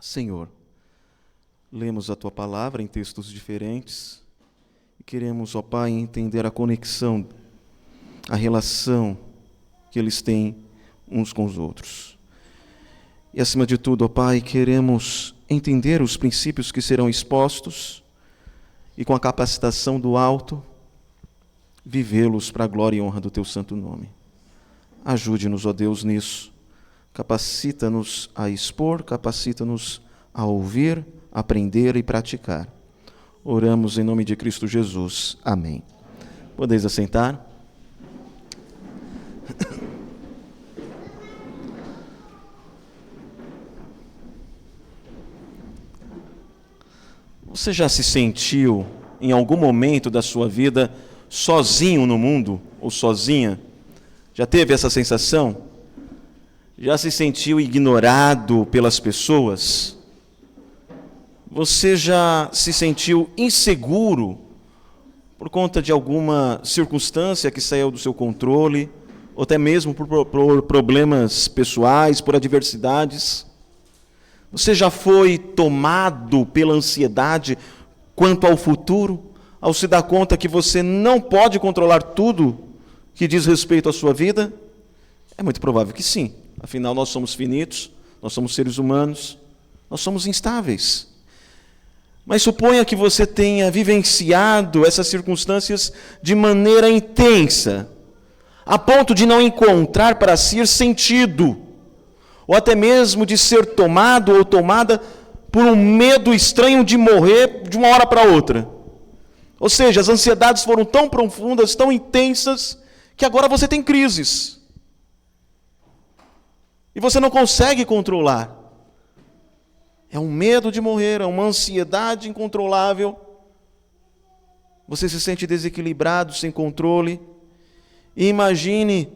Senhor, lemos a Tua palavra em textos diferentes e queremos, ó Pai, entender a conexão, a relação que eles têm uns com os outros. E, acima de tudo, ó Pai, queremos entender os princípios que serão expostos e, com a capacitação do alto, vivê-los para a glória e honra do Teu santo nome. Ajude-nos, ó Deus, nisso. Capacita-nos a expor, capacita-nos a ouvir, aprender e praticar. Oramos em nome de Cristo Jesus. Amém. Podeis assentar? Você já se sentiu, em algum momento da sua vida, sozinho no mundo, ou sozinha? Já teve essa sensação? Já se sentiu ignorado pelas pessoas? Você já se sentiu inseguro por conta de alguma circunstância que saiu do seu controle, ou até mesmo por problemas pessoais, por adversidades? Você já foi tomado pela ansiedade quanto ao futuro, ao se dar conta que você não pode controlar tudo que diz respeito à sua vida? É muito provável que sim. Afinal, nós somos finitos, nós somos seres humanos, nós somos instáveis. Mas suponha que você tenha vivenciado essas circunstâncias de maneira intensa, a ponto de não encontrar para si sentido, ou até mesmo de ser tomado ou tomada por um medo estranho de morrer de uma hora para outra. Ou seja, as ansiedades foram tão profundas, tão intensas, que agora você tem crises. E você não consegue controlar. É um medo de morrer, é uma ansiedade incontrolável. Você se sente desequilibrado, sem controle. E imagine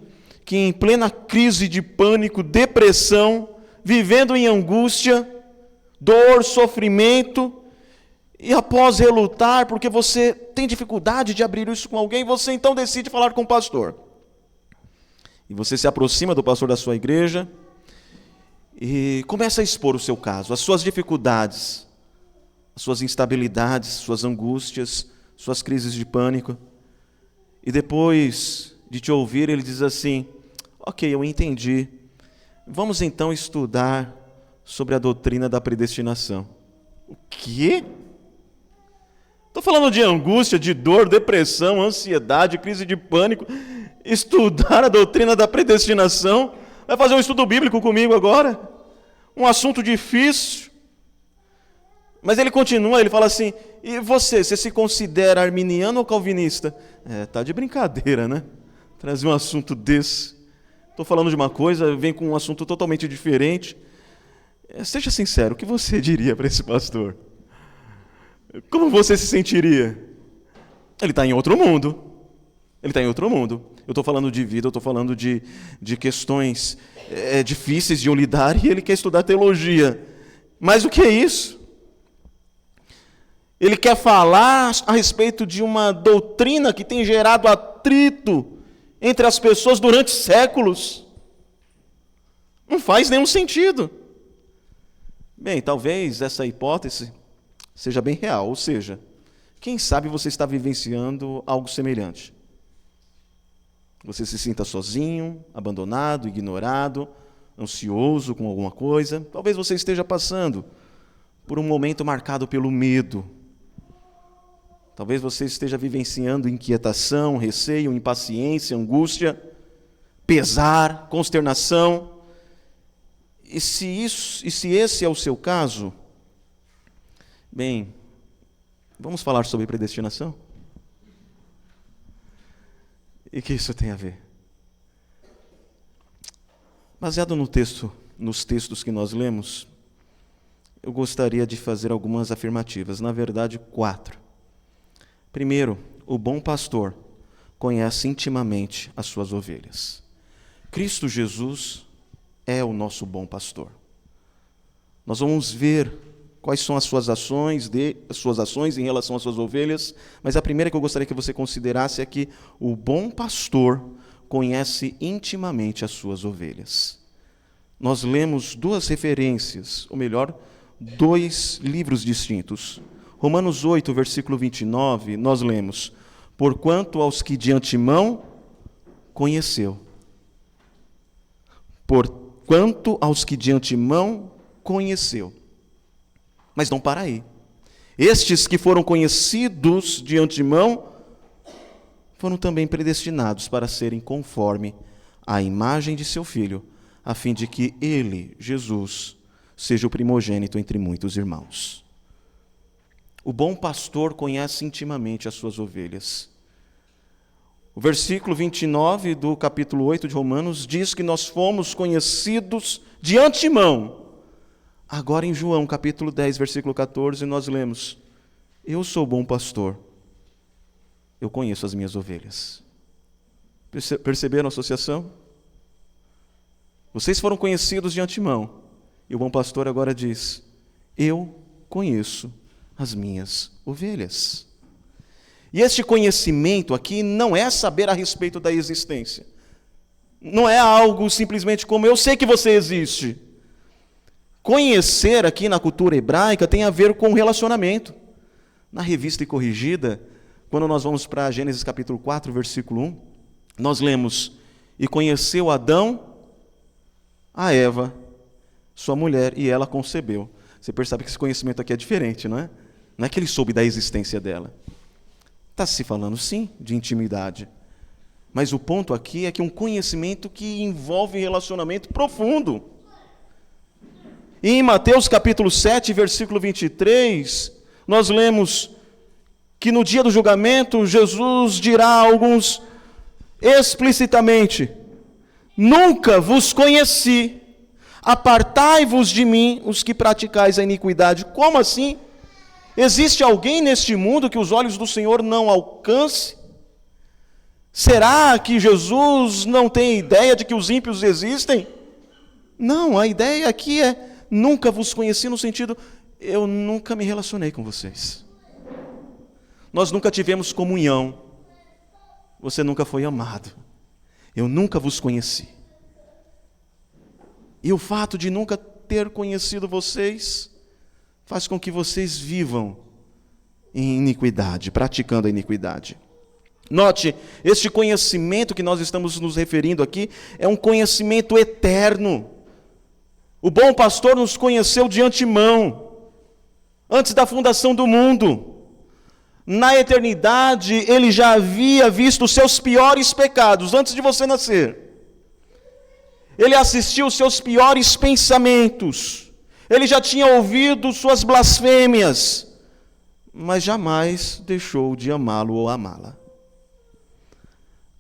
que em plena crise de pânico, depressão, vivendo em angústia, dor, sofrimento, e após relutar, porque você tem dificuldade de abrir isso com alguém, você então decide falar com o pastor. E você se aproxima do pastor da sua igreja e começa a expor o seu caso, as suas dificuldades, as suas instabilidades, suas angústias, suas crises de pânico. E depois de te ouvir, ele diz assim: ok, eu entendi. Vamos então estudar sobre a doutrina da predestinação. O quê? Estou falando de angústia, de dor, depressão, ansiedade, crise de pânico. Estudar a doutrina da predestinação? Vai fazer um estudo bíblico comigo agora? Um assunto difícil. Mas ele continua, ele fala assim: e você se considera arminiano ou calvinista? Tá de brincadeira, né? Trazer um assunto desse. Estou falando de uma coisa, vem com um assunto totalmente diferente. Seja sincero, o que você diria para esse pastor? Como você se sentiria? Ele está em outro mundo. Ele está em outro mundo. Eu estou falando de vida, eu estou falando de questões difíceis de eu lidar, e ele quer estudar teologia. Mas o que é isso? Ele quer falar a respeito de uma doutrina que tem gerado atrito entre as pessoas durante séculos. Não faz nenhum sentido. Bem, talvez essa hipótese seja bem real, ou seja, quem sabe você está vivenciando algo semelhante. Você se sinta sozinho, abandonado, ignorado, ansioso com alguma coisa. Talvez você esteja passando por um momento marcado pelo medo. Talvez você esteja vivenciando inquietação, receio, impaciência, angústia, pesar, consternação. E se esse é o seu caso, bem, vamos falar sobre predestinação? E o que isso tem a ver? Baseado nos textos que nós lemos, eu gostaria de fazer algumas afirmativas, na verdade 4. Primeiro, o bom pastor conhece intimamente as suas ovelhas. Cristo Jesus é o nosso bom pastor. Nós vamos ver quais são as suas ações em relação às suas ovelhas, mas a primeira que eu gostaria que você considerasse é que o bom pastor conhece intimamente as suas ovelhas. Nós lemos duas referências, ou melhor, dois livros distintos. Romanos 8, versículo 29, nós lemos: porquanto aos que de antemão conheceu. Porquanto aos que de antemão conheceu. Mas não para aí. Estes que foram conhecidos de antemão foram também predestinados para serem conforme a imagem de seu Filho, a fim de que ele, Jesus, seja o primogênito entre muitos irmãos. O bom pastor conhece intimamente as suas ovelhas. O versículo 29 do capítulo 8 de Romanos diz que nós fomos conhecidos de antemão. Agora em João, capítulo 10, versículo 14, nós lemos: eu sou o bom pastor, eu conheço as minhas ovelhas. Perceberam a associação? Vocês foram conhecidos de antemão, e o bom pastor agora diz: eu conheço as minhas ovelhas. E este conhecimento aqui não é saber a respeito da existência. Não é algo simplesmente como eu sei que você existe. Conhecer aqui na cultura hebraica tem a ver com relacionamento. Na Revista e Corrigida, quando nós vamos para Gênesis capítulo 4, versículo 1, nós lemos: e conheceu Adão a Eva, sua mulher, e ela concebeu. Você percebe que esse conhecimento aqui é diferente, não é? Não é que ele soube da existência dela. Está se falando, sim, de intimidade. Mas o ponto aqui é que um conhecimento que envolve relacionamento profundo. E em Mateus capítulo 7, versículo 23, nós lemos que no dia do julgamento, Jesus dirá a alguns explicitamente: nunca vos conheci, apartai-vos de mim, os que praticais a iniquidade. Como assim? Existe alguém neste mundo que os olhos do Senhor não alcance? Será que Jesus não tem ideia de que os ímpios existem? Não, a ideia aqui é: nunca vos conheci, no sentido, eu nunca me relacionei com vocês. Nós nunca tivemos comunhão. Você nunca foi amado. Eu nunca vos conheci. E o fato de nunca ter conhecido vocês faz com que vocês vivam em iniquidade, praticando a iniquidade. Note, este conhecimento que nós estamos nos referindo aqui é um conhecimento eterno. O bom pastor nos conheceu de antemão, antes da fundação do mundo. Na eternidade, ele já havia visto os seus piores pecados antes de você nascer. Ele assistiu os seus piores pensamentos. Ele já tinha ouvido suas blasfêmias, mas jamais deixou de amá-lo ou amá-la.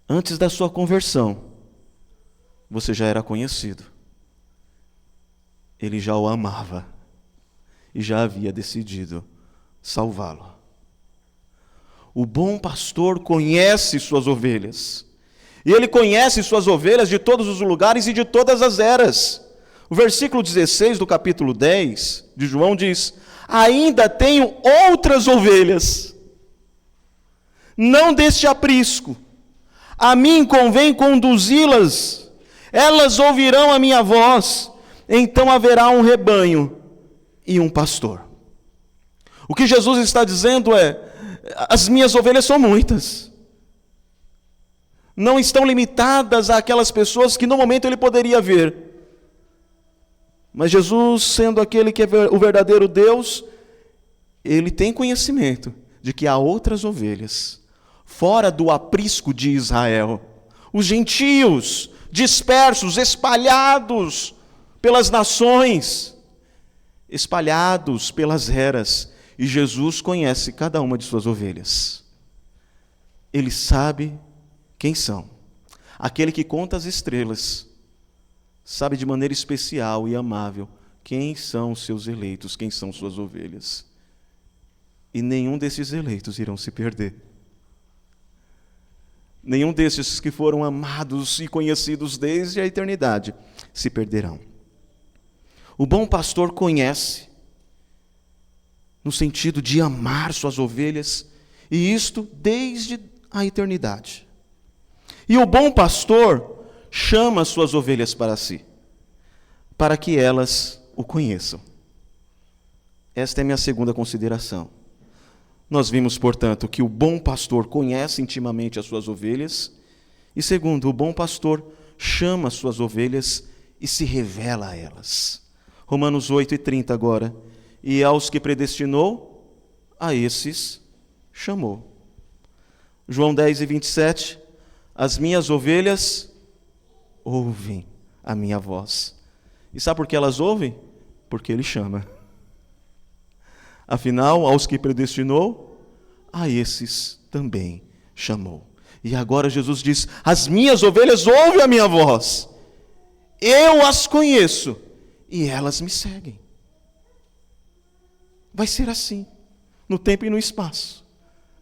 Antes da sua conversão, você já era conhecido. Ele já o amava e já havia decidido salvá-lo. O bom pastor conhece suas ovelhas. E ele conhece suas ovelhas de todos os lugares e de todas as eras. O versículo 16 do capítulo 10 de João diz: ainda tenho outras ovelhas, não deste aprisco. A mim convém conduzi-las, elas ouvirão a minha voz, então haverá um rebanho e um pastor. O que Jesus está dizendo é: as minhas ovelhas são muitas. Não estão limitadas àquelas pessoas que no momento ele poderia ver. Mas Jesus, sendo aquele que é o verdadeiro Deus, ele tem conhecimento de que há outras ovelhas, fora do aprisco de Israel. Os gentios, dispersos, espalhados pelas nações, espalhados pelas eras. E Jesus conhece cada uma de suas ovelhas. Ele sabe quem são. Aquele que conta as estrelas sabe de maneira especial e amável quem são os seus eleitos, quem são suas ovelhas. E nenhum desses eleitos irão se perder. Nenhum desses que foram amados e conhecidos desde a eternidade se perderão. O bom pastor conhece, no sentido de amar suas ovelhas, e isto desde a eternidade. E o bom pastor chama suas ovelhas para si, para que elas o conheçam. Esta é minha segunda consideração. Nós vimos, portanto, que o bom pastor conhece intimamente as suas ovelhas. E segundo, o bom pastor chama as suas ovelhas e se revela a elas. Romanos 8:30 agora. E aos que predestinou, a esses chamou. João 10:27. As minhas ovelhas ouvem a minha voz. E sabe por que elas ouvem? Porque Ele chama. Afinal, aos que predestinou, a esses também chamou. E agora Jesus diz: as minhas ovelhas ouvem a minha voz. Eu as conheço e elas me seguem. Vai ser assim, no tempo e no espaço.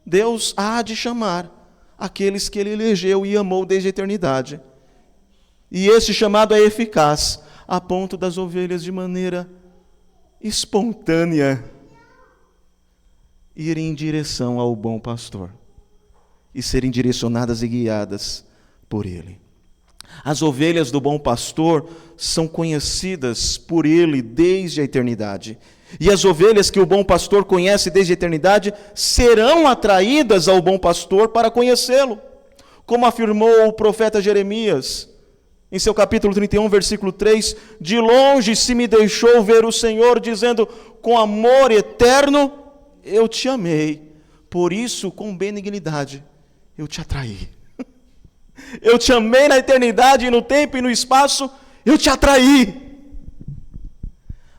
Deus há de chamar aqueles que Ele elegeu e amou desde a eternidade. E esse chamado é eficaz, a ponto das ovelhas de maneira espontânea irem em direção ao bom pastor e serem direcionadas e guiadas por Ele. As ovelhas do bom pastor são conhecidas por Ele desde a eternidade. E as ovelhas que o bom pastor conhece desde a eternidade serão atraídas ao bom pastor para conhecê-lo. Como afirmou o profeta Jeremias, em seu capítulo 31, versículo 3, de longe se me deixou ver o Senhor, dizendo, com amor eterno eu te amei, por isso com benignidade eu te atraí. Eu te amei na eternidade, no tempo e no espaço, eu te atraí.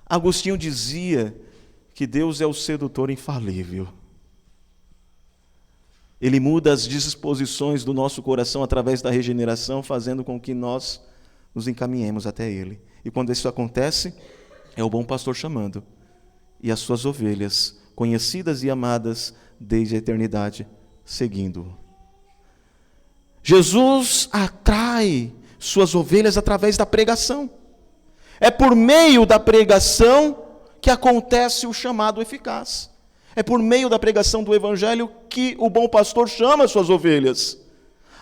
Agostinho dizia que Deus é o sedutor infalível. Ele muda as disposições do nosso coração através da regeneração, fazendo com que nós nos encaminhemos até Ele. E quando isso acontece, é o bom pastor chamando. E as suas ovelhas, conhecidas e amadas desde a eternidade, seguindo-o. Jesus atrai suas ovelhas através da pregação. É por meio da pregação que acontece o chamado eficaz. É por meio da pregação do Evangelho que o bom pastor chama as suas ovelhas.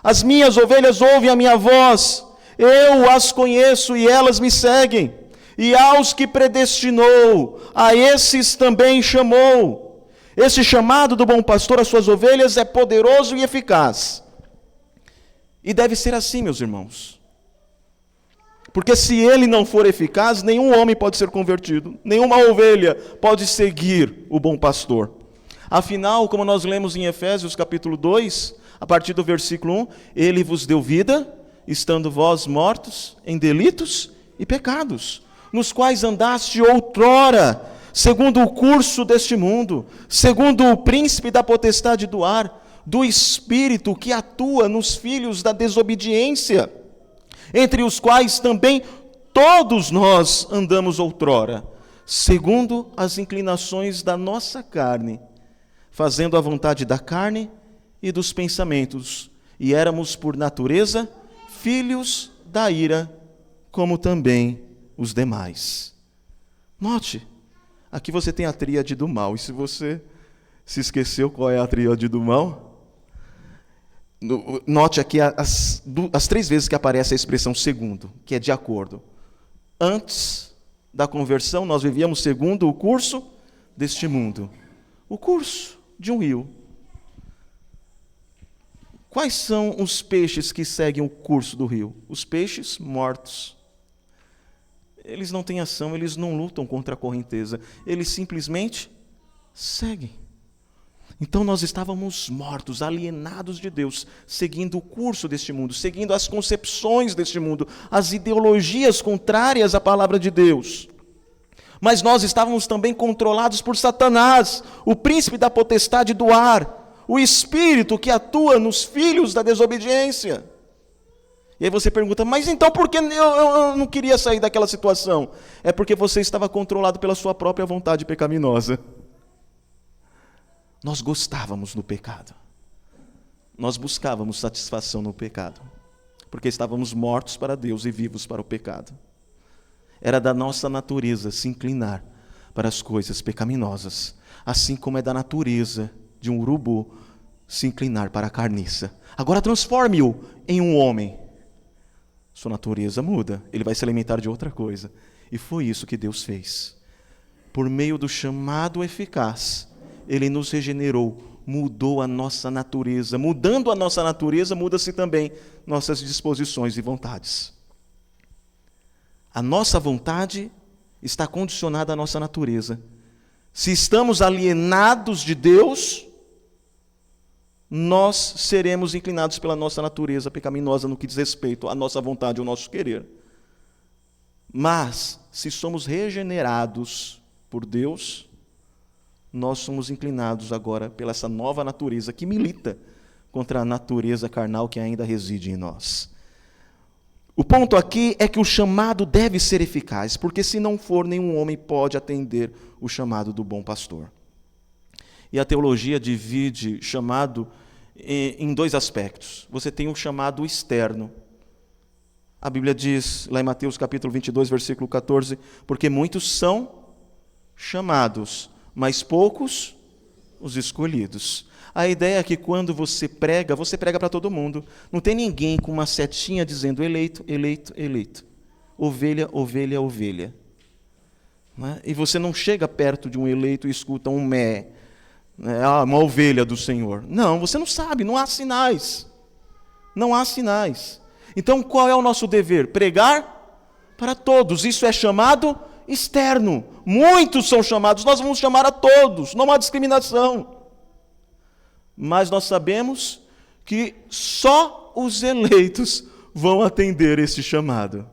As minhas ovelhas ouvem a minha voz, eu as conheço e elas me seguem. E aos que predestinou, a esses também chamou. Esse chamado do bom pastor às suas ovelhas é poderoso e eficaz. E deve ser assim, meus irmãos. Porque se ele não for eficaz, nenhum homem pode ser convertido, nenhuma ovelha pode seguir o bom pastor. Afinal, como nós lemos em Efésios capítulo 2, a partir do versículo 1, ele vos deu vida, estando vós mortos em delitos e pecados, nos quais andaste outrora, segundo o curso deste mundo, segundo o príncipe da potestade do ar, do espírito que atua nos filhos da desobediência, entre os quais também todos nós andamos outrora, segundo as inclinações da nossa carne, fazendo a vontade da carne e dos pensamentos, e éramos por natureza filhos da ira, como também os demais. Note, aqui você tem a tríade do mal, e se você se esqueceu qual é a tríade do mal, note aqui as 3 vezes que aparece a expressão segundo, que é de acordo. Antes da conversão, nós vivíamos segundo o curso deste mundo. O curso de um rio. Quais são os peixes que seguem o curso do rio? Os peixes mortos. Eles não têm ação, eles não lutam contra a correnteza. Eles simplesmente seguem. Então nós estávamos mortos, alienados de Deus, seguindo o curso deste mundo, seguindo as concepções deste mundo, as ideologias contrárias à palavra de Deus. Mas nós estávamos também controlados por Satanás, o príncipe da potestade do ar, o espírito que atua nos filhos da desobediência. E aí você pergunta, mas então por que eu não queria sair daquela situação? É porque você estava controlado pela sua própria vontade pecaminosa. Nós gostávamos do pecado. Nós buscávamos satisfação no pecado. Porque estávamos mortos para Deus e vivos para o pecado. Era da nossa natureza se inclinar para as coisas pecaminosas. Assim como é da natureza de um urubu se inclinar para a carniça. Agora transforme-o em um homem. Sua natureza muda. Ele vai se alimentar de outra coisa. E foi isso que Deus fez. por meio do chamado eficaz, Ele nos regenerou, mudou a nossa natureza. Mudando a nossa natureza, muda-se também nossas disposições e vontades. A nossa vontade está condicionada à nossa natureza. Se estamos alienados de Deus, nós seremos inclinados pela nossa natureza pecaminosa no que diz respeito à nossa vontade, ao nosso querer. Mas, se somos regenerados por Deus, nós somos inclinados agora pela essa nova natureza que milita contra a natureza carnal que ainda reside em nós. O ponto aqui é que o chamado deve ser eficaz, porque se não for, nenhum homem pode atender o chamado do bom pastor. E a teologia divide chamado em dois aspectos. Você tem o chamado externo. A Bíblia diz, lá em Mateus capítulo 22, versículo 14, porque muitos são chamados, mas poucos os escolhidos. A ideia é que quando você prega para todo mundo. Não tem ninguém com uma setinha dizendo eleito, eleito, eleito. Ovelha, ovelha, ovelha. Não é? E você não chega perto de um eleito e escuta um mé, uma ovelha do Senhor. Não, você não sabe, não há sinais. Não há sinais. Então, qual é o nosso dever? Pregar para todos. Isso é chamado externo. Muitos são chamados, nós vamos chamar a todos, não há discriminação. Mas nós sabemos que só os eleitos vão atender esse chamado.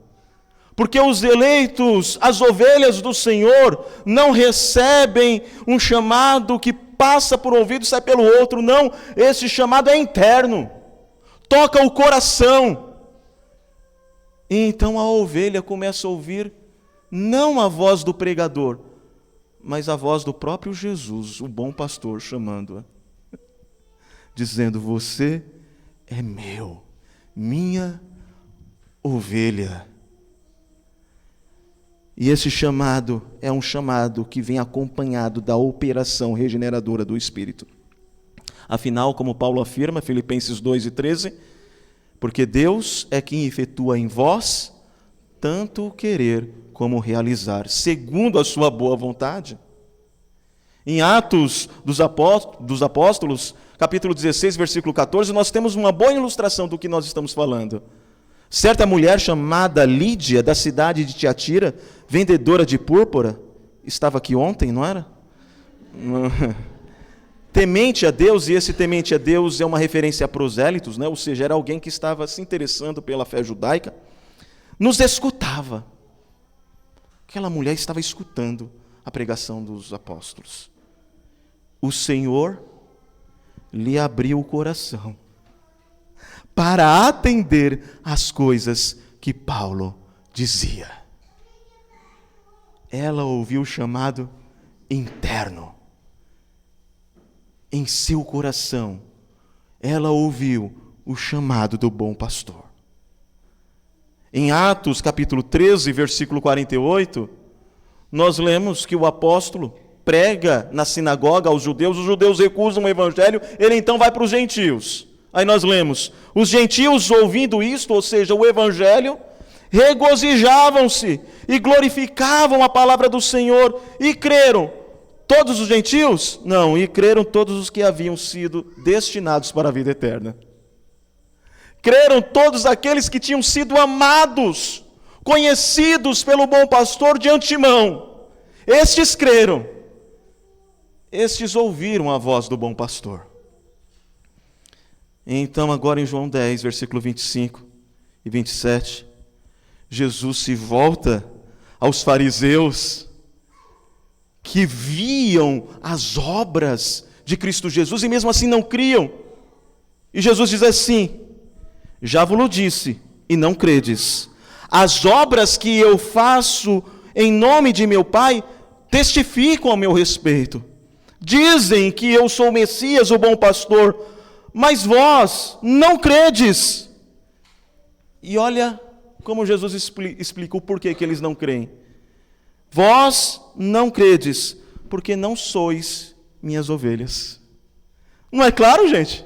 Porque os eleitos, as ovelhas do Senhor, não recebem um chamado que passa por um ouvido e sai pelo outro. Não, esse chamado é interno. Toca o coração. E então a ovelha começa a ouvir não a voz do pregador, mas a voz do próprio Jesus, o bom pastor, chamando-a, dizendo: você é meu, minha ovelha. E esse chamado é um chamado que vem acompanhado da operação regeneradora do Espírito. Afinal, como Paulo afirma, Filipenses 2:13, porque Deus é quem efetua em vós tanto o querer como o realizar, segundo a sua boa vontade. Em Atos dos Apóstolos, capítulo 16, versículo 14, nós temos uma boa ilustração do que nós estamos falando. Certa mulher chamada Lídia, da cidade de Tiatira, vendedora de púrpura, estava aqui ontem, não era? Temente a Deus, e esse temente a Deus é uma referência a prosélitos, né? Ou seja, era alguém que estava se interessando pela fé judaica, nos escutava. Aquela mulher estava escutando a pregação dos apóstolos. O Senhor lhe abriu o coração para atender às coisas que Paulo dizia. Ela ouviu o chamado interno. Em seu coração, ela ouviu o chamado do bom pastor. Em Atos capítulo 13, versículo 48, nós lemos que o apóstolo prega na sinagoga aos judeus, os judeus recusam o evangelho, ele então vai para os gentios. Aí nós lemos, os gentios ouvindo isto, ou seja, o evangelho, regozijavam-se e glorificavam a palavra do Senhor e creram. Todos os gentios? Não, e creram todos os que haviam sido destinados para a vida eterna. Creram todos aqueles que tinham sido amados, conhecidos pelo bom pastor de antemão. Estes creram. Estes ouviram a voz do bom pastor. Então, agora em João 10, versículo 25 e 27, Jesus se volta aos fariseus que viam as obras de Cristo Jesus e mesmo assim não criam. E Jesus diz assim: já vos disse e não credes. As obras que eu faço em nome de meu Pai testificam a meu respeito. Dizem que eu sou o Messias, o bom pastor, mas vós não credes. E olha como Jesus explica o porquê que eles não creem. Vós não credes, porque não sois minhas ovelhas. Não é claro, gente?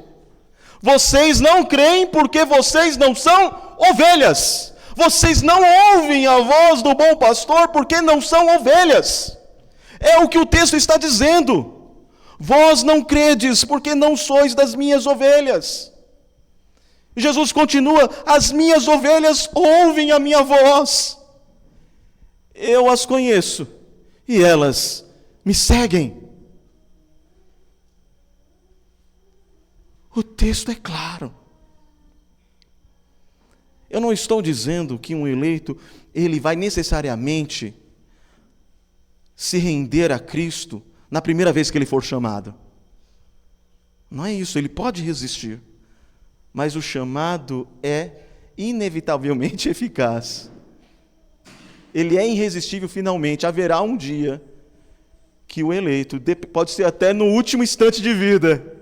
Vocês não creem porque vocês não são ovelhas. Vocês não ouvem a voz do bom pastor porque não são ovelhas. É o que o texto está dizendo. Vós não credes, porque não sois das minhas ovelhas. Jesus continua: as minhas ovelhas ouvem a minha voz. Eu as conheço e elas me seguem. O texto é claro. Eu não estou dizendo que um eleito, ele vai necessariamente se render a Cristo na primeira vez que ele for chamado. Não é isso, ele pode resistir. Mas o chamado é inevitavelmente eficaz. Ele é irresistível finalmente. Haverá um dia que o eleito, pode ser até no último instante de vida,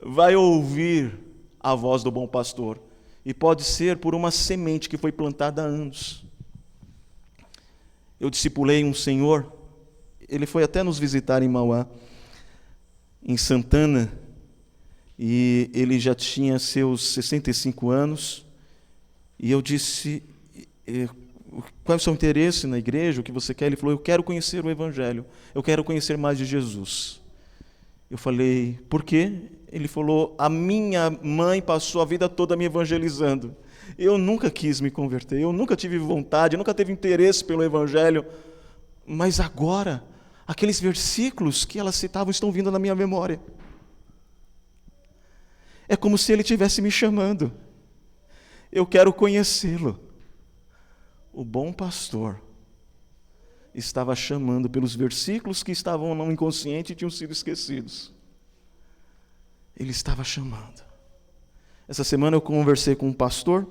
vai ouvir a voz do bom pastor. E pode ser por uma semente que foi plantada há anos. Eu discipulei um senhor, ele foi até nos visitar em Mauá, em Santana, e ele já tinha seus 65 anos, e eu disse: qual é o seu interesse na igreja, o que você quer? Ele falou: eu quero conhecer o Evangelho, eu quero conhecer mais de Jesus. Eu falei: por quê? Ele falou: a minha mãe passou a vida toda me evangelizando. Eu nunca quis me converter, eu nunca tive vontade, eu nunca tive interesse pelo Evangelho, mas agora, aqueles versículos que ela citava estão vindo na minha memória. É como se ele estivesse me chamando. Eu quero conhecê-lo. O bom pastor estava chamando pelos versículos que estavam no inconsciente e tinham sido esquecidos. Ele estava chamando. Essa semana eu conversei com um pastor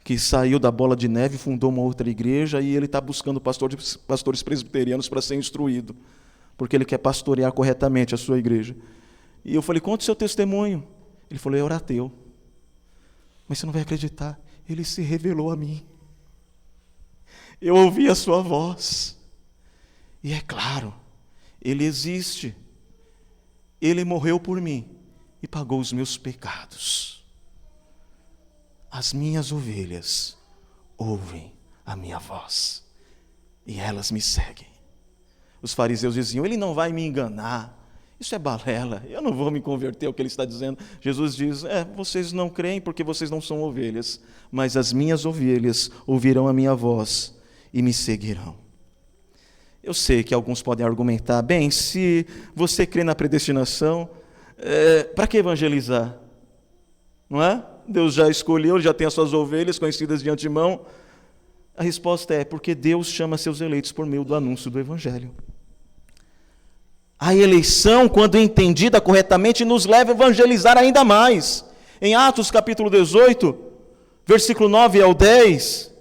que saiu da Bola de Neve, fundou uma outra igreja, e ele está buscando pastores presbiterianos para ser instruído, porque ele quer pastorear corretamente a sua igreja. E eu falei: conte o seu testemunho. Ele falou: eu era ateu. Mas você não vai acreditar, ele se revelou a mim. Eu ouvi a sua voz. E é claro, ele existe. Ele morreu por mim e pagou os meus pecados. As minhas ovelhas ouvem a minha voz e elas me seguem. Os fariseus diziam: ele não vai me enganar, isso é balela, eu não vou me converter ao que ele está dizendo. Jesus diz: vocês não creem porque vocês não são ovelhas, mas as minhas ovelhas ouvirão a minha voz e me seguirão. Eu sei que alguns podem argumentar: bem, se você crê na predestinação, para que evangelizar? Não é? Deus já escolheu, já tem as suas ovelhas conhecidas de antemão. A resposta é: porque Deus chama seus eleitos por meio do anúncio do Evangelho. A eleição, quando entendida corretamente, nos leva a evangelizar ainda mais. Em Atos capítulo 18, versículo 9 ao 10,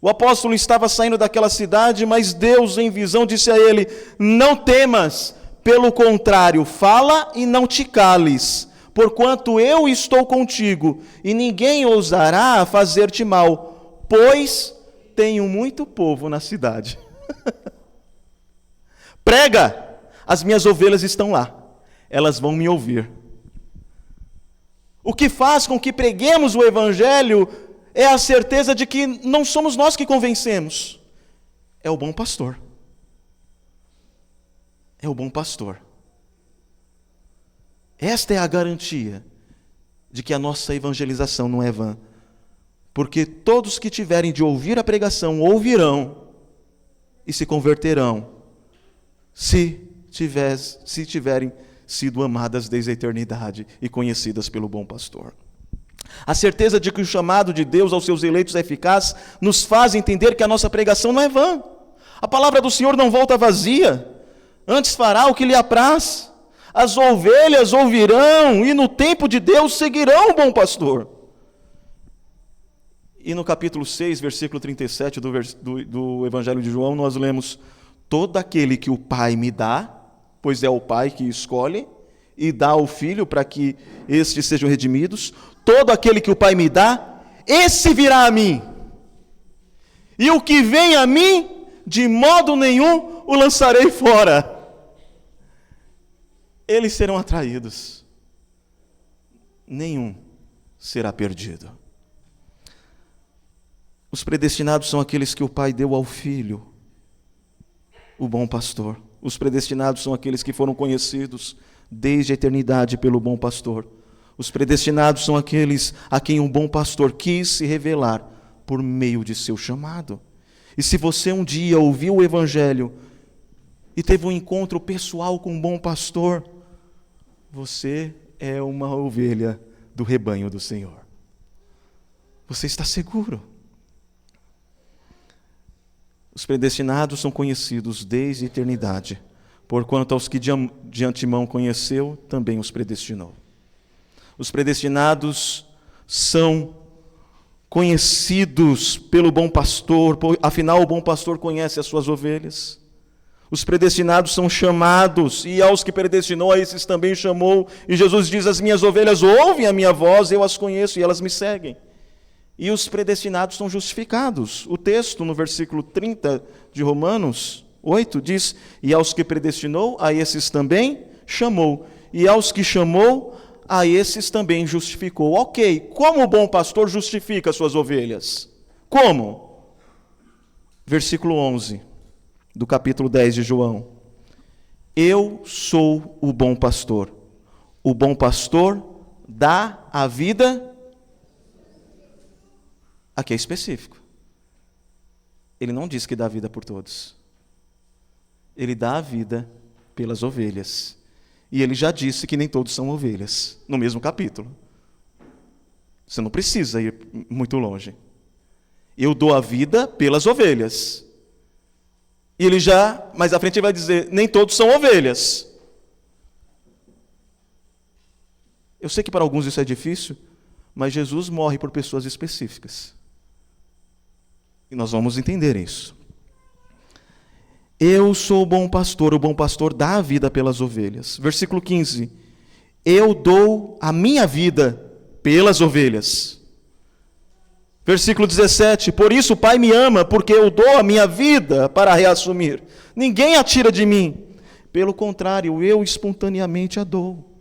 o apóstolo estava saindo daquela cidade, mas Deus em visão disse a ele: não temas, pelo contrário, fala e não te cales, porquanto eu estou contigo, e ninguém ousará fazer-te mal, pois tenho muito povo na cidade. Prega, as minhas ovelhas estão lá, elas vão me ouvir. O que faz com que preguemos o Evangelho é a certeza de que não somos nós que convencemos, é o bom pastor. É o bom pastor. Esta é a garantia de que a nossa evangelização não é vã, porque todos que tiverem de ouvir a pregação ouvirão e se converterão, se tiverem sido amadas desde a eternidade e conhecidas pelo bom pastor. A certeza de que o chamado de Deus aos seus eleitos é eficaz nos faz entender que a nossa pregação não é vã. A palavra do Senhor não volta vazia, antes fará o que lhe apraz. As ovelhas ouvirão e no tempo de Deus seguirão o bom pastor. E no capítulo 6, versículo 37 do Evangelho de João, nós lemos: todo aquele que o Pai me dá, pois é o Pai que escolhe e dá ao Filho para que estes sejam redimidos, todo aquele que o Pai me dá, esse virá a mim. E o que vem a mim, de modo nenhum o lançarei fora. Eles serão atraídos. Nenhum será perdido. Os predestinados são aqueles que o Pai deu ao Filho. o bom pastor. Os predestinados são aqueles que foram conhecidos desde a eternidade pelo bom pastor. Os predestinados são aqueles a quem o bom pastor quis se revelar por meio de seu chamado. E se você um dia ouviu o Evangelho e teve um encontro pessoal com um bom pastor, você é uma ovelha do rebanho do Senhor. Você está seguro. Os predestinados são conhecidos desde a eternidade, porquanto aos que de antemão conheceu, também os predestinou. Os predestinados são conhecidos pelo bom pastor, afinal o bom pastor conhece as suas ovelhas. Os predestinados são chamados, e aos que predestinou, a esses também chamou. E Jesus diz: as minhas ovelhas ouvem a minha voz, eu as conheço e elas me seguem. E os predestinados são justificados. O texto, no versículo 30 de Romanos 8, diz: e aos que predestinou, a esses também chamou. E aos que chamou, a esses também justificou. Ok, como o bom pastor justifica as suas ovelhas? Como? Versículo 11, do capítulo 10 de João. Eu sou o bom pastor. O bom pastor dá a vida. Aqui é específico. Ele não diz que dá a vida por todos. Ele dá a vida pelas ovelhas. E ele já disse que nem todos são ovelhas, no mesmo capítulo. Você não precisa ir muito longe. Eu dou a vida pelas ovelhas. E ele já, mais à frente ele vai dizer, nem todos são ovelhas. Eu sei que para alguns isso é difícil, mas Jesus morre por pessoas específicas. E nós vamos entender isso. Eu sou o bom pastor dá a vida pelas ovelhas. Versículo 15. Eu dou a minha vida pelas ovelhas. Versículo 17. Por isso o Pai me ama, porque eu dou a minha vida para reassumir. Ninguém a tira de mim. Pelo contrário, eu espontaneamente a dou.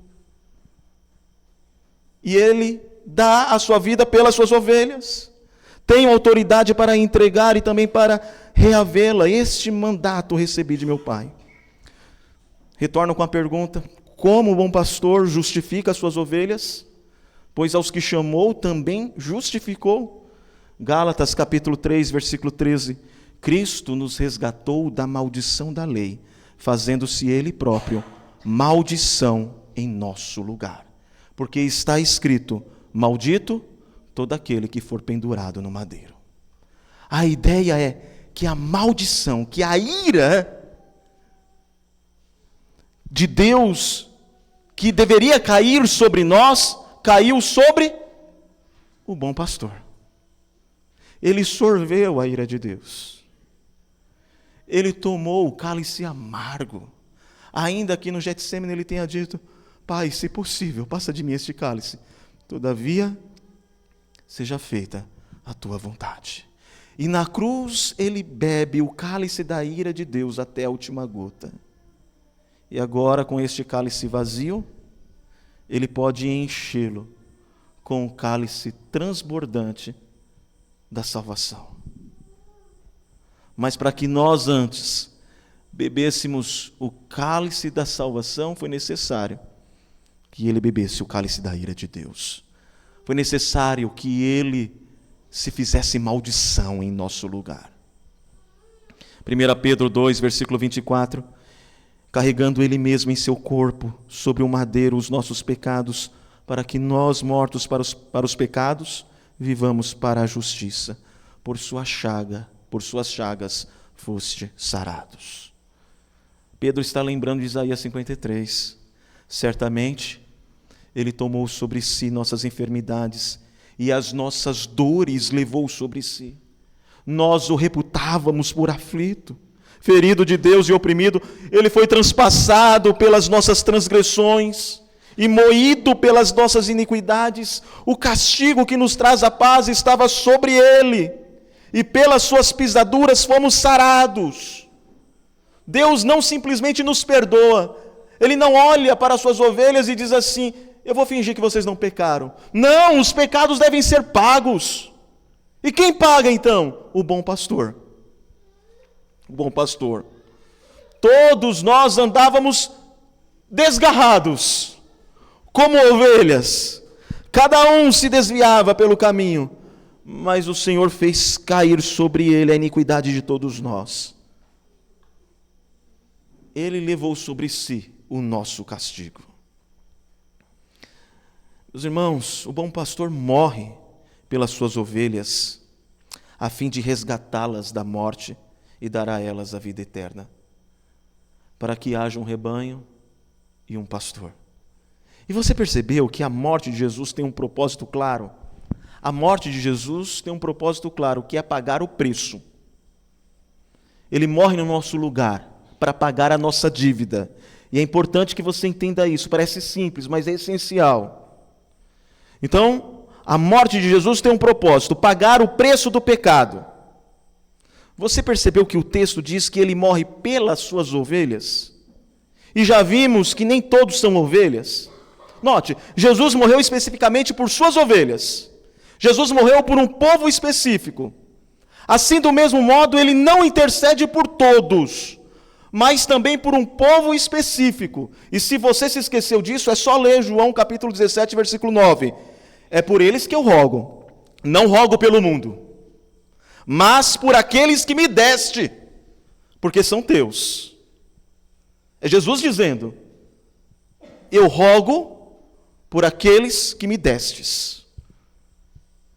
E Ele dá a sua vida pelas suas ovelhas. Tenho autoridade para entregar e também para reavê-la. Este mandato recebi de meu Pai. Retorno com a pergunta: como o bom pastor justifica as suas ovelhas? Pois aos que chamou também justificou. Gálatas capítulo 3, versículo 13. Cristo nos resgatou da maldição da lei, fazendo-se Ele próprio maldição em nosso lugar. Porque está escrito: maldito todo aquele que for pendurado no madeiro. A ideia é que a maldição, que a ira de Deus, que deveria cair sobre nós, caiu sobre o bom pastor. Ele sorveu a ira de Deus. Ele tomou o cálice amargo. Ainda que no Getsemane ele tenha dito: Pai, se possível, passa de mim este cálice. Todavia, seja feita a tua vontade. E na cruz ele bebe o cálice da ira de Deus até a última gota. E agora, com este cálice vazio, ele pode enchê-lo com o cálice transbordante da salvação. Mas para que nós antes bebêssemos o cálice da salvação, foi necessário que ele bebesse o cálice da ira de Deus. Foi necessário que ele se fizesse maldição em nosso lugar. 1 Pedro 2, versículo 24. Carregando ele mesmo em seu corpo, sobre o madeiro, os nossos pecados, para que nós, mortos para os pecados, vivamos para a justiça. Por suas chagas, foste sarados. Pedro está lembrando de Isaías 53. Certamente, Ele tomou sobre si nossas enfermidades e as nossas dores levou sobre si. Nós o reputávamos por aflito, ferido de Deus e oprimido. Ele foi transpassado pelas nossas transgressões e moído pelas nossas iniquidades. O castigo que nos traz a paz estava sobre ele, e pelas suas pisaduras fomos sarados. Deus não simplesmente nos perdoa. Ele não olha para as suas ovelhas e diz assim: eu vou fingir que vocês não pecaram. Não, os pecados devem ser pagos. E quem paga então? O bom pastor. O bom pastor. Todos nós andávamos desgarrados, como ovelhas. Cada um se desviava pelo caminho, mas o Senhor fez cair sobre ele a iniquidade de todos nós. Ele levou sobre si o nosso castigo. Meus irmãos, o bom pastor morre pelas suas ovelhas, a fim de resgatá-las da morte e dar a elas a vida eterna, para que haja um rebanho e um pastor. E você percebeu que a morte de Jesus tem um propósito claro? A morte de Jesus tem um propósito claro, que é pagar o preço. Ele morre no nosso lugar, para pagar a nossa dívida. E é importante que você entenda isso. Parece simples, mas é essencial. Então, a morte de Jesus tem um propósito, pagar o preço do pecado. Você percebeu que o texto diz que ele morre pelas suas ovelhas? E já vimos que nem todos são ovelhas. Note, Jesus morreu especificamente por suas ovelhas. Jesus morreu por um povo específico. Assim, do mesmo modo, ele não intercede por todos, mas também por um povo específico. E se você se esqueceu disso, é só ler João capítulo 17, versículo 9. É por eles que eu rogo, não rogo pelo mundo, mas por aqueles que me deste, porque são teus. É Jesus dizendo, eu rogo por aqueles que me destes,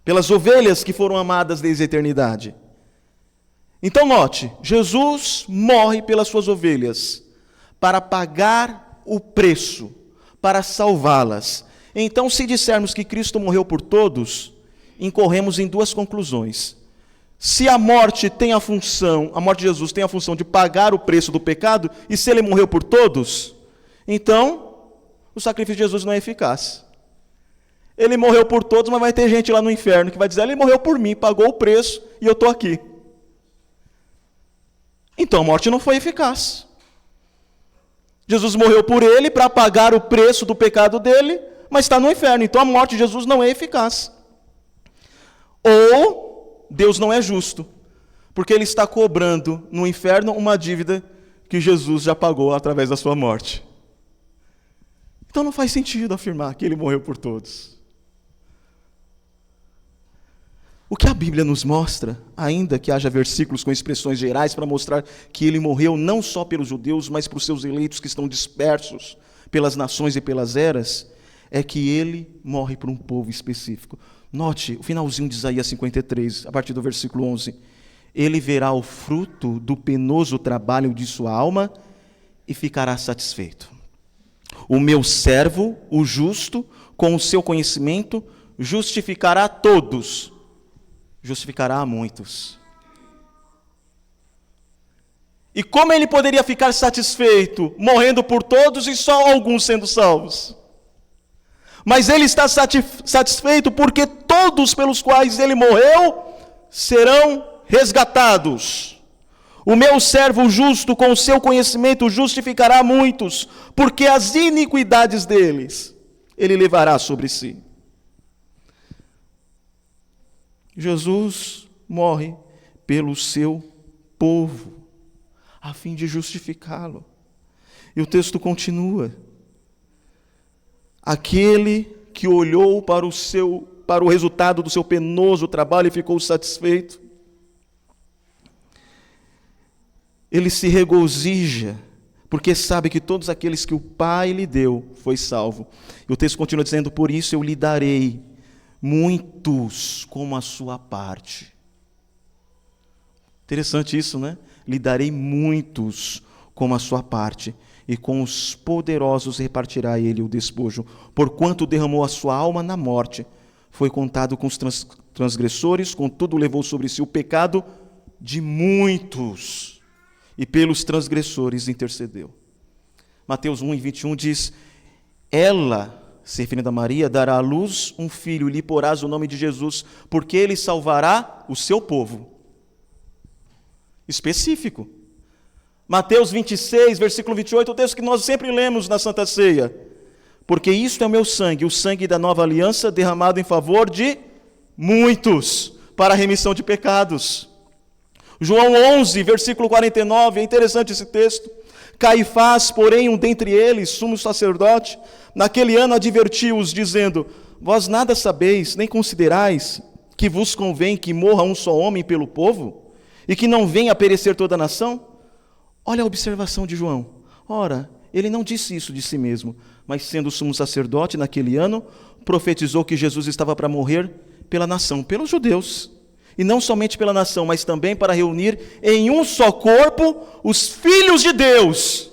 pelas ovelhas que foram amadas desde a eternidade. Então note, Jesus morre pelas suas ovelhas, para pagar o preço, para salvá-las. Então, se dissermos que Cristo morreu por todos, incorremos em duas conclusões. Se a morte tem a função, a morte de Jesus tem a função de pagar o preço do pecado, e se ele morreu por todos, então o sacrifício de Jesus não é eficaz. Ele morreu por todos, mas vai ter gente lá no inferno que vai dizer, ele morreu por mim, pagou o preço e eu estou aqui. Então a morte não foi eficaz. Jesus morreu por ele para pagar o preço do pecado dele, mas está no inferno. Então a morte de Jesus não é eficaz. Ou Deus não é justo, porque ele está cobrando no inferno uma dívida que Jesus já pagou através da sua morte. Então não faz sentido afirmar que ele morreu por todos. O que a Bíblia nos mostra, ainda que haja versículos com expressões gerais para mostrar que ele morreu não só pelos judeus, mas por seus eleitos que estão dispersos pelas nações e pelas eras, é que ele morre por um povo específico. Note o finalzinho de Isaías 53, a partir do versículo 11. Ele verá o fruto do penoso trabalho de sua alma e ficará satisfeito. O meu servo, o justo, com o seu conhecimento, justificará a todos, justificará a muitos. E como ele poderia ficar satisfeito, morrendo por todos e só alguns sendo salvos? Mas ele está satisfeito porque todos pelos quais ele morreu serão resgatados. O meu servo justo, com o seu conhecimento, justificará muitos, porque as iniquidades deles ele levará sobre si. Jesus morre pelo seu povo, a fim de justificá-lo. E o texto continua. Aquele que olhou para o resultado do seu penoso trabalho e ficou satisfeito, ele se regozija, porque sabe que todos aqueles que o Pai lhe deu foi salvo. E o texto continua dizendo, por isso eu lhe darei muitos como a sua parte. Interessante isso, né? Lhe darei muitos como a sua parte, e com os poderosos repartirá ele o despojo. Porquanto derramou a sua alma na morte, foi contado com os transgressores, contudo levou sobre si o pecado de muitos, e pelos transgressores intercedeu. Mateus 1:21 diz, ela, se referindo a Maria, dará à luz um filho, e lhe porás o nome de Jesus, porque ele salvará o seu povo. Específico. Mateus 26, versículo 28, o texto que nós sempre lemos na Santa Ceia. Porque isto é o meu sangue, o sangue da nova aliança, derramado em favor de muitos, para a remissão de pecados. João 11, versículo 49, é interessante esse texto. Caifás, porém, um dentre eles, sumo sacerdote, naquele ano advertiu-os, dizendo: vós nada sabeis, nem considerais que vos convém que morra um só homem pelo povo, e que não venha a perecer toda a nação? Olha a observação de João. Ora, ele não disse isso de si mesmo, mas sendo sumo sacerdote naquele ano, profetizou que Jesus estava para morrer pela nação, pelos judeus. E não somente pela nação, mas também para reunir em um só corpo os filhos de Deus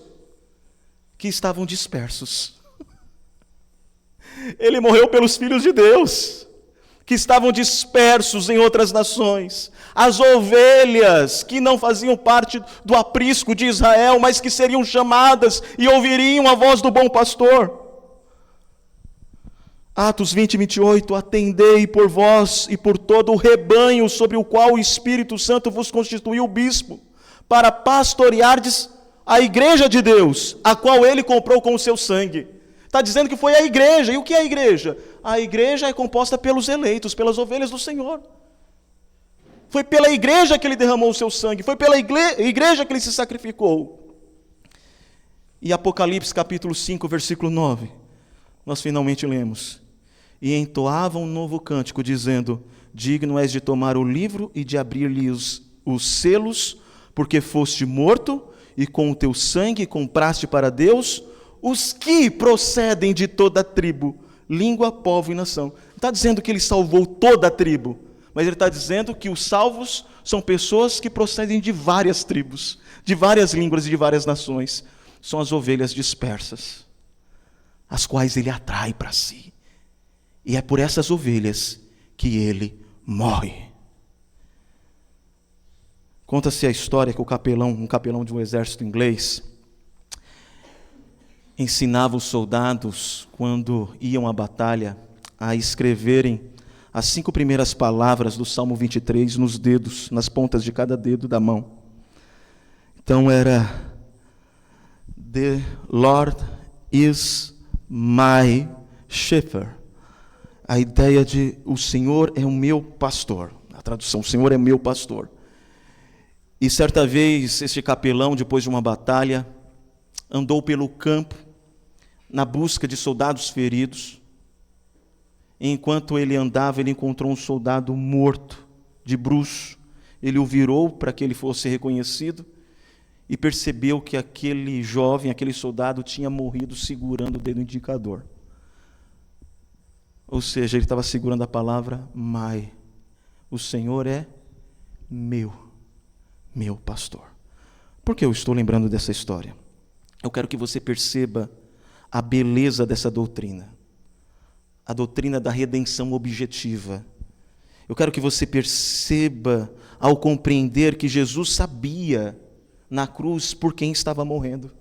que estavam dispersos. Ele morreu pelos filhos de Deus que estavam dispersos em outras nações. As ovelhas que não faziam parte do aprisco de Israel, mas que seriam chamadas e ouviriam a voz do bom pastor. Atos 20, 28, atendei por vós e por todo o rebanho sobre o qual o Espírito Santo vos constituiu bispo, para pastoreardes a igreja de Deus, a qual ele comprou com o seu sangue. Está dizendo que foi a igreja. E o que é a igreja? A igreja é composta pelos eleitos, pelas ovelhas do Senhor. Foi pela igreja que ele derramou o seu sangue, foi pela igreja que ele se sacrificou. E Apocalipse capítulo 5, versículo 9, nós finalmente lemos: e entoava um novo cântico, dizendo: digno és de tomar o livro e de abrir-lhe os selos, porque foste morto, e com o teu sangue compraste para Deus os que procedem de toda a tribo, língua, povo e nação. Não está dizendo que ele salvou toda a tribo, mas ele está dizendo que os salvos são pessoas que procedem de várias tribos, de várias línguas e de várias nações. São as ovelhas dispersas, as quais ele atrai para si. E é por essas ovelhas que ele morre. Conta-se a história que um capelão de um exército inglês, ensinava os soldados, quando iam à batalha, a escreverem as 5 primeiras palavras do Salmo 23 nos dedos, nas pontas de cada dedo da mão. Então era: The Lord is my shepherd. A ideia de o Senhor é o meu pastor. A tradução, o Senhor é meu pastor. E certa vez, este capelão, depois de uma batalha, andou pelo campo, na busca de soldados feridos. E enquanto ele andava, ele encontrou um soldado morto, de bruços. Ele o virou para que ele fosse reconhecido e percebeu que aquele jovem, aquele soldado, tinha morrido segurando o dedo indicador. Ou seja, ele estava segurando a palavra my. O Senhor é meu pastor. Por que eu estou lembrando dessa história? Eu quero que você perceba a beleza dessa doutrina, a doutrina da redenção objetiva. Eu quero que você perceba, ao compreender que Jesus sabia na cruz por quem estava morrendo.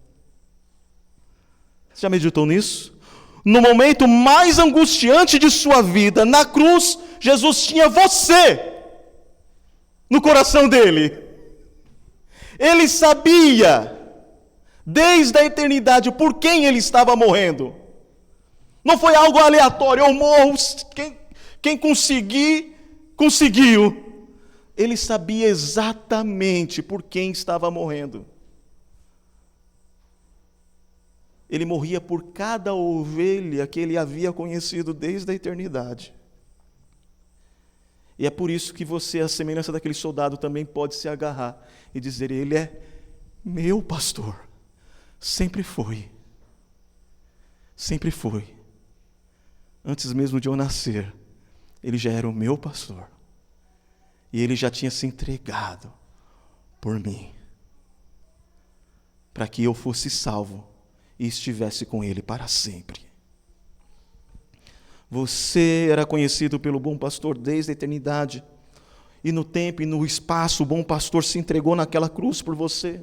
Você já meditou nisso? No momento mais angustiante de sua vida, na cruz, Jesus tinha você no coração dele. Ele sabia desde a eternidade por quem ele estava morrendo. Não foi algo aleatório, eu morro, quem conseguir, conseguiu. Ele sabia exatamente por quem estava morrendo. Ele morria por cada ovelha que ele havia conhecido desde a eternidade. E é por isso que você, à semelhança daquele soldado, também pode se agarrar e dizer: ele é meu pastor. Sempre foi. Sempre foi. Antes mesmo de eu nascer, ele já era o meu pastor. E ele já tinha se entregado por mim, para que eu fosse salvo e estivesse com ele para sempre. Você era conhecido pelo bom pastor desde a eternidade. E no tempo e no espaço, o bom pastor se entregou naquela cruz por você.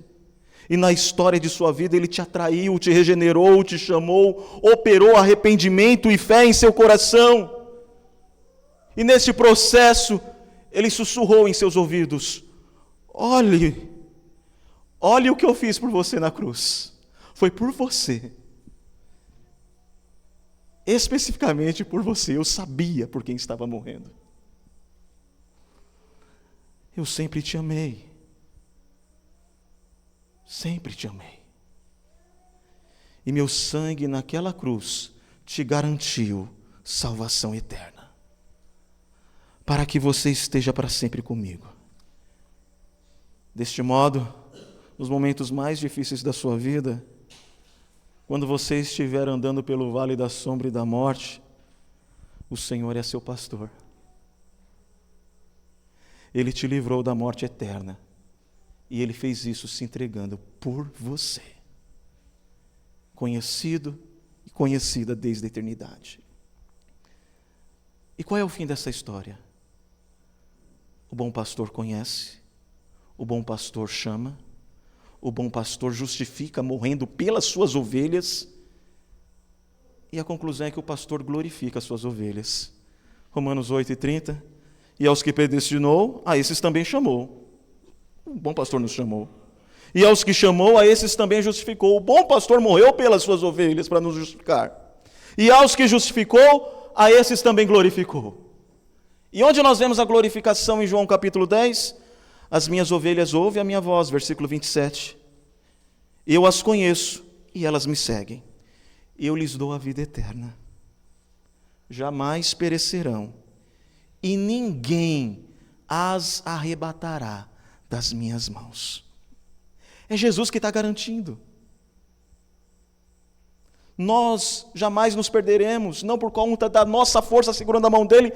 E na história de sua vida, ele te atraiu, te regenerou, te chamou, operou arrependimento e fé em seu coração. E nesse processo, ele sussurrou em seus ouvidos: olhe o que eu fiz por você na cruz. Foi por você. Especificamente por você. Eu sabia por quem estava morrendo. Eu sempre te amei. Sempre te amei. E meu sangue naquela cruz te garantiu salvação eterna, para que você esteja para sempre comigo. Deste modo, nos momentos mais difíceis da sua vida, quando você estiver andando pelo vale da sombra e da morte, o Senhor é seu pastor. Ele te livrou da morte eterna, e Ele fez isso se entregando por você, conhecido e conhecida desde a eternidade. E qual é o fim dessa história? O bom pastor conhece, o bom pastor chama, o bom pastor justifica morrendo pelas suas ovelhas, e a conclusão é que o pastor glorifica as suas ovelhas. Romanos 8:30, e aos que predestinou, a esses também chamou. O bom pastor nos chamou. E aos que chamou, a esses também justificou. O bom pastor morreu pelas suas ovelhas para nos justificar. E aos que justificou, a esses também glorificou. E onde nós vemos a glorificação em João capítulo 10? As minhas ovelhas ouvem a minha voz, versículo 27. Eu as conheço e elas me seguem. Eu lhes dou a vida eterna. Jamais perecerão e ninguém as arrebatará das minhas mãos. É Jesus que está garantindo. Nós jamais nos perderemos, não por conta da nossa força segurando a mão dele,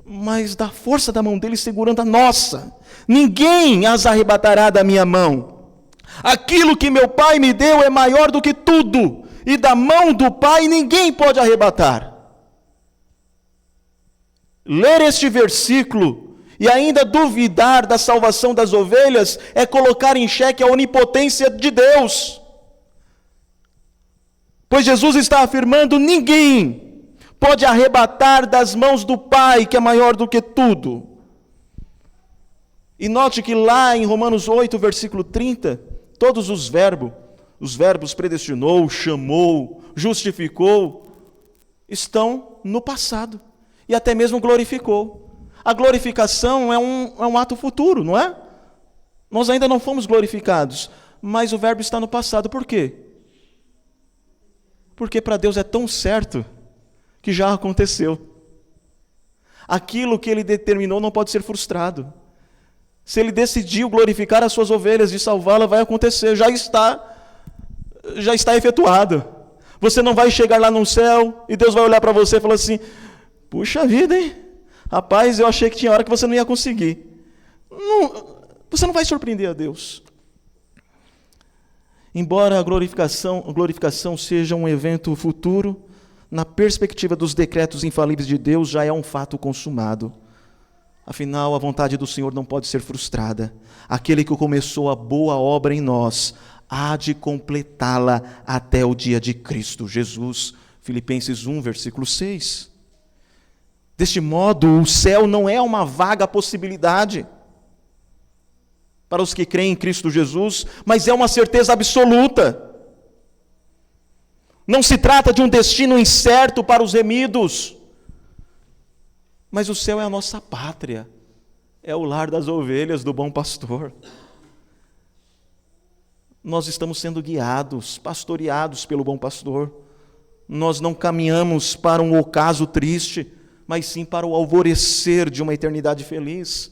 mas da força da mão dele segurando a nossa. Ninguém as arrebatará da minha mão. Aquilo que meu Pai me deu é maior do que tudo, e da mão do Pai ninguém pode arrebatar. Ler este versículo e ainda duvidar da salvação das ovelhas é colocar em xeque a onipotência de Deus. Pois Jesus está afirmando: ninguém pode arrebatar das mãos do Pai, que é maior do que tudo. E note que lá em Romanos 8, versículo 30, todos os verbos predestinou, chamou, justificou, estão no passado. E até mesmo glorificou. A glorificação é um ato futuro, não é? Nós ainda não fomos glorificados, mas o verbo está no passado. Por quê? Porque para Deus é tão certo que já aconteceu. Aquilo que Ele determinou não pode ser frustrado. Se Ele decidiu glorificar as suas ovelhas e salvá-la, vai acontecer, já está efetuado. Você não vai chegar lá no céu e Deus vai olhar para você e falar assim: puxa vida, hein? Rapaz, eu achei que tinha hora que você não ia conseguir. Não, você não vai surpreender a Deus. Embora a glorificação seja um evento futuro, na perspectiva dos decretos infalíveis de Deus, já é um fato consumado. Afinal, a vontade do Senhor não pode ser frustrada. Aquele que começou a boa obra em nós, há de completá-la até o dia de Cristo Jesus. Filipenses 1, versículo 6. Deste modo, o céu não é uma vaga possibilidade para os que creem em Cristo Jesus, mas é uma certeza absoluta. Não se trata de um destino incerto para os remidos, mas o céu é a nossa pátria, é o lar das ovelhas do bom pastor. Nós estamos sendo guiados, pastoreados pelo bom pastor. Nós não caminhamos para um ocaso triste, mas sim para o alvorecer de uma eternidade feliz.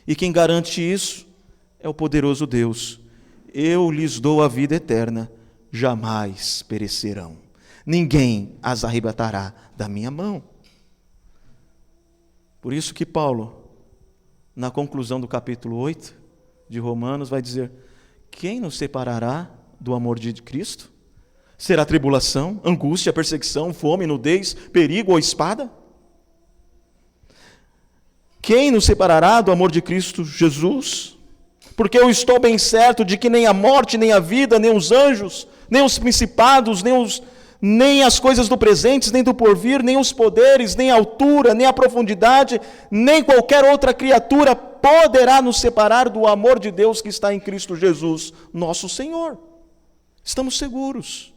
E quem garante isso é o poderoso Deus. Eu lhes dou a vida eterna, jamais perecerão. Ninguém as arrebatará da minha mão. Por isso que Paulo, na conclusão do capítulo 8 de Romanos, vai dizer: quem nos separará do amor de Cristo? Será tribulação, angústia, perseguição, fome, nudez, perigo ou espada? Quem nos separará do amor de Cristo Jesus? Porque eu estou bem certo de que nem a morte, nem a vida, nem os anjos, nem os principados, nem as coisas do presente, nem do porvir, nem os poderes, nem a altura, nem a profundidade, nem qualquer outra criatura poderá nos separar do amor de Deus que está em Cristo Jesus, nosso Senhor. Estamos seguros.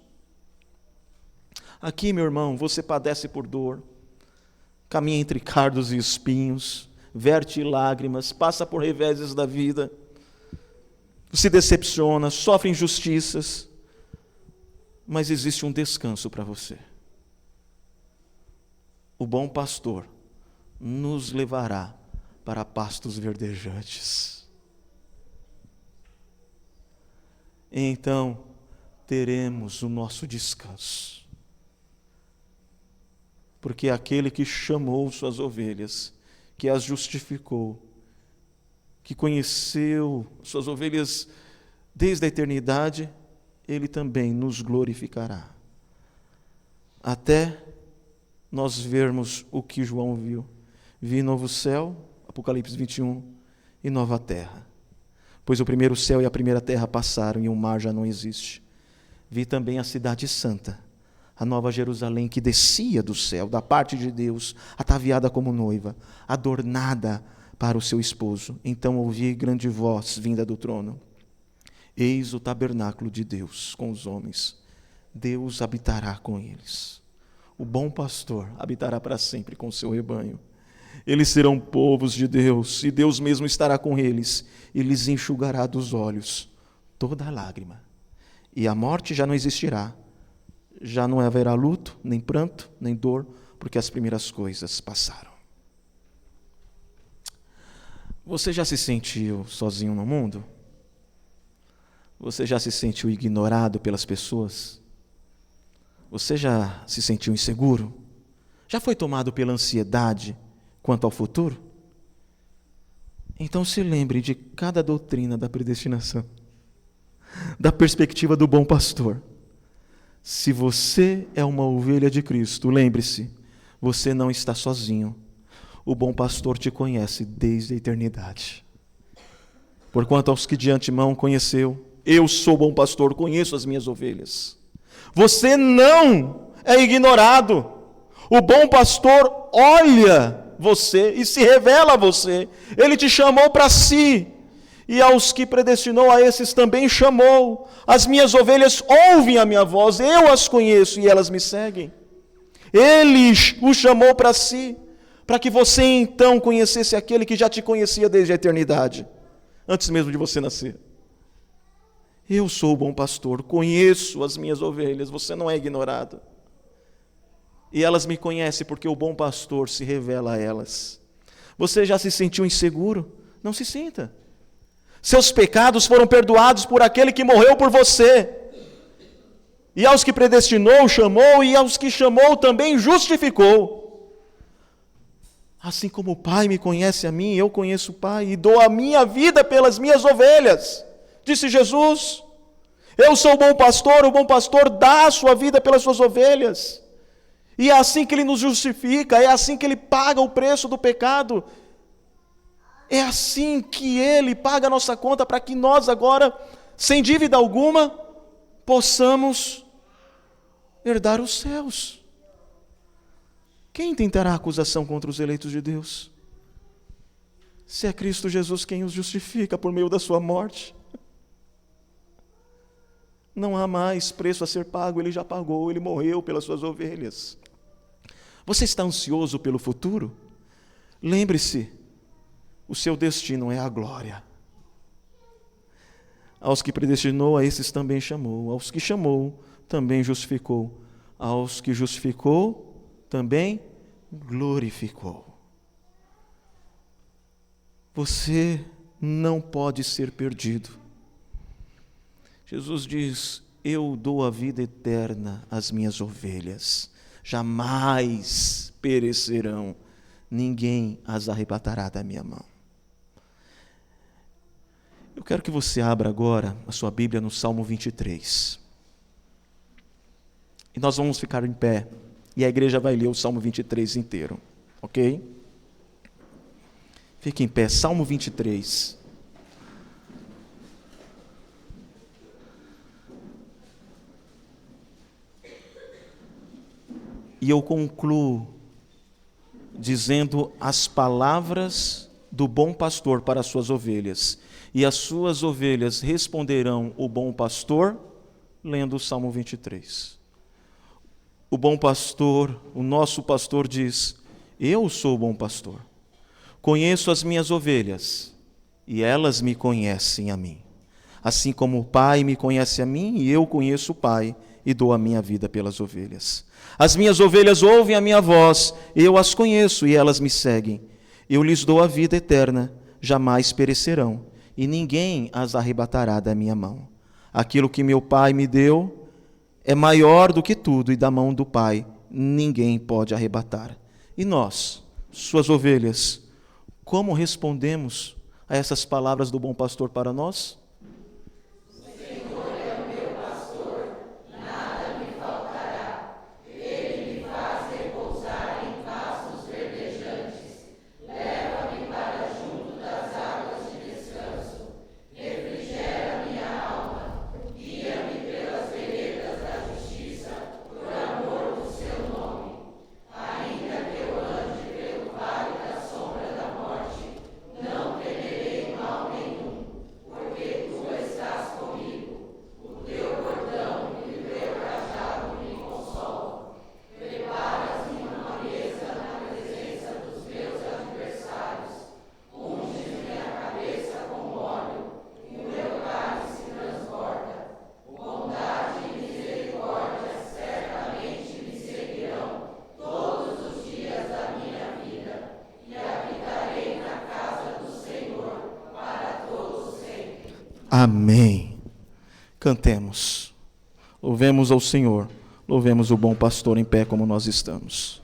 Aqui, meu irmão, você padece por dor, caminha entre cardos e espinhos, verte lágrimas, passa por reveses da vida, se decepciona, sofre injustiças, Mas existe um descanso para você. O bom pastor nos levará para pastos verdejantes. Então, teremos o nosso descanso. Porque aquele que chamou suas ovelhas, que as justificou, que conheceu suas ovelhas desde a eternidade, ele também nos glorificará. Até nós vermos o que João viu. Vi novo céu, Apocalipse 21, e nova terra. Pois o primeiro céu e a primeira terra passaram e o mar já não existe. Vi também a cidade santa, a nova Jerusalém que descia do céu, da parte de Deus, ataviada como noiva, adornada para o seu esposo. Então ouvi grande voz vinda do trono. Eis o tabernáculo de Deus com os homens. Deus habitará com eles. O bom pastor habitará para sempre com o seu rebanho. Eles serão povos de Deus, e Deus mesmo estará com eles, e lhes enxugará dos olhos toda a lágrima. E a morte já não existirá. Já não haverá luto, nem pranto, nem dor, porque as primeiras coisas passaram. Você já se sentiu sozinho no mundo? Você já se sentiu ignorado pelas pessoas? Você já se sentiu inseguro? Já foi tomado pela ansiedade quanto ao futuro? Então se lembre de cada doutrina da predestinação, da perspectiva do bom pastor. Se você é uma ovelha de Cristo, lembre-se, você não está sozinho. O bom pastor te conhece desde a eternidade. Porquanto aos que de antemão conheceu, eu sou bom pastor, conheço as minhas ovelhas. Você não é ignorado. O bom pastor olha você e se revela a você. Ele te chamou para si. E aos que predestinou, a esses também chamou. As minhas ovelhas ouvem a minha voz, eu as conheço e elas me seguem. Ele o chamou para si, para que você então conhecesse aquele que já te conhecia desde a eternidade, antes mesmo de você nascer. Eu sou o bom pastor, conheço as minhas ovelhas, você não é ignorado. E elas me conhecem porque o bom pastor se revela a elas. Você já se sentiu inseguro? Não se sinta. Seus pecados foram perdoados por aquele que morreu por você. E aos que predestinou, chamou, e aos que chamou também justificou. Assim como o Pai me conhece a mim, eu conheço o Pai, e dou a minha vida pelas minhas ovelhas. Disse Jesus, eu sou o bom pastor dá a sua vida pelas suas ovelhas. E é assim que Ele nos justifica, é assim que Ele paga o preço do pecado. É assim que Ele paga a nossa conta para que nós agora, sem dívida alguma, possamos herdar os céus. Quem tentará acusação contra os eleitos de Deus? Se é Cristo Jesus quem os justifica por meio da sua morte. Não há mais preço a ser pago, Ele já pagou, Ele morreu pelas suas ovelhas. Você está ansioso pelo futuro? Lembre-se, o seu destino é a glória. Aos que predestinou, a esses também chamou. Aos que chamou, também justificou. Aos que justificou, também glorificou. Você não pode ser perdido. Jesus diz, eu dou a vida eterna às minhas ovelhas. Jamais perecerão. Ninguém as arrebatará da minha mão. Eu quero que você abra agora a sua Bíblia no Salmo 23. E nós vamos ficar em pé. E a igreja vai ler o Salmo 23 inteiro. Ok? Fique em pé. Salmo 23. E eu concluo dizendo as palavras do bom pastor para as suas ovelhas. E as suas ovelhas responderão o bom pastor, lendo o Salmo 23. O bom pastor, o nosso pastor diz, eu sou o bom pastor. Conheço as minhas ovelhas, e elas me conhecem a mim. Assim como o Pai me conhece a mim, e eu conheço o Pai, e dou a minha vida pelas ovelhas. As minhas ovelhas ouvem a minha voz, eu as conheço e elas me seguem. Eu lhes dou a vida eterna, jamais perecerão, e ninguém as arrebatará da minha mão. Aquilo que meu Pai me deu é maior do que tudo, e da mão do Pai ninguém pode arrebatar. E nós, suas ovelhas, como respondemos a essas palavras do bom pastor para nós? Amém. Cantemos. Louvemos ao Senhor. Louvemos o bom pastor em pé como nós estamos.